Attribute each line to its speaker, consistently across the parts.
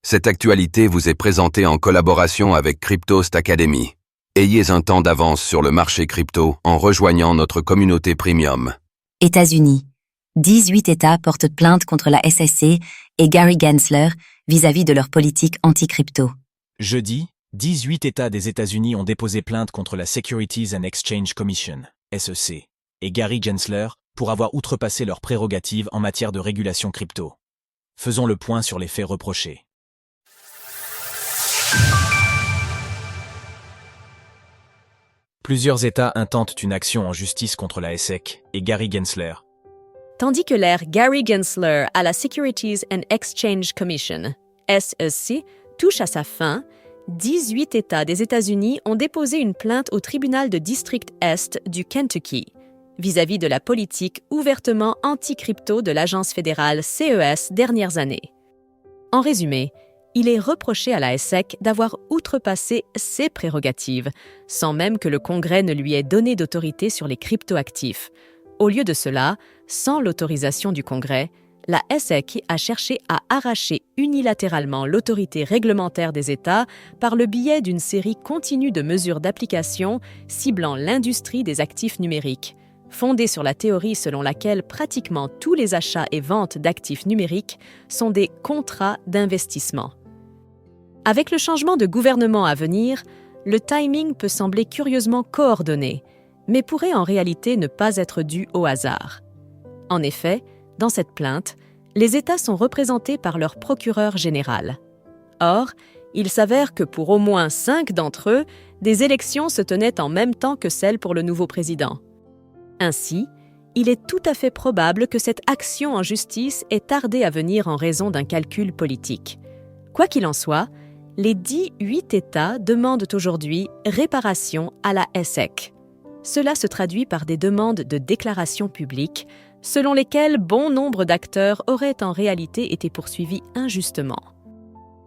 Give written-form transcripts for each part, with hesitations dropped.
Speaker 1: Cette actualité vous est présentée en collaboration avec Cryptost Academy. Ayez un temps d'avance sur le marché crypto en rejoignant notre communauté premium.
Speaker 2: États-Unis. 18 États portent plainte contre la SEC et Gary Gensler vis-à-vis de leur politique anti-crypto.
Speaker 3: Jeudi, 18 États des États-Unis ont déposé plainte contre la Securities and Exchange Commission, SEC, et Gary Gensler pour avoir outrepassé leurs prérogatives en matière de régulation crypto. Faisons le point sur les faits reprochés. Plusieurs États intentent une action en justice contre la SEC et Gary Gensler.
Speaker 4: Tandis que l'ère Gary Gensler à la Securities and Exchange Commission, SEC, touche à sa fin, 18 États des États-Unis ont déposé une plainte au tribunal de district Est du Kentucky vis-à-vis de la politique ouvertement anti-crypto de l'agence fédérale CES dernières années. En résumé, il est reproché à la SEC d'avoir outrepassé ses prérogatives, sans même que le Congrès ne lui ait donné d'autorité sur les cryptoactifs. Au lieu de cela, sans l'autorisation du Congrès, la SEC a cherché à arracher unilatéralement l'autorité réglementaire des États par le biais d'une série continue de mesures d'application ciblant l'industrie des actifs numériques, fondée sur la théorie selon laquelle pratiquement tous les achats et ventes d'actifs numériques sont des contrats d'investissement. Avec le changement de gouvernement à venir, le timing peut sembler curieusement coordonné, mais pourrait en réalité ne pas être dû au hasard. En effet, dans cette plainte, les États sont représentés par leur procureur général. Or, il s'avère que pour au moins 5 d'entre eux, des élections se tenaient en même temps que celles pour le nouveau président. Ainsi, il est tout à fait probable que cette action en justice ait tardé à venir en raison d'un calcul politique. Quoi qu'il en soit, les 18 États demandent aujourd'hui réparation à la SEC. Cela se traduit par des demandes de déclaration publique, selon lesquelles bon nombre d'acteurs auraient en réalité été poursuivis injustement.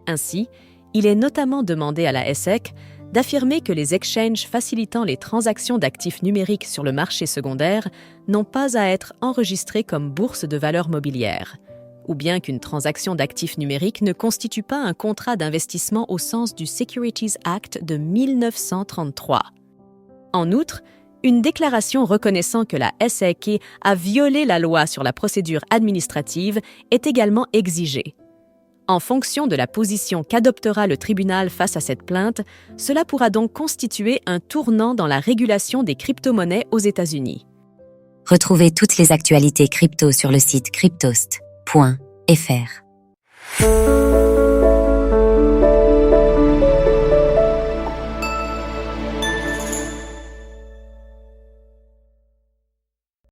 Speaker 4: Ainsi, il est notamment demandé à la SEC d'affirmer que les exchanges facilitant les transactions d'actifs numériques sur le marché secondaire n'ont pas à être enregistrés comme bourse de valeurs mobilières, ou bien qu'une transaction d'actifs numériques ne constitue pas un contrat d'investissement au sens du Securities Act de 1933. En outre, une déclaration reconnaissant que la SEC a violé la loi sur la procédure administrative est également exigée. En fonction de la position qu'adoptera le tribunal face à cette plainte, cela pourra donc constituer un tournant dans la régulation des crypto-monnaies aux États-Unis.
Speaker 2: Retrouvez toutes les actualités crypto sur le site cryptost.fr.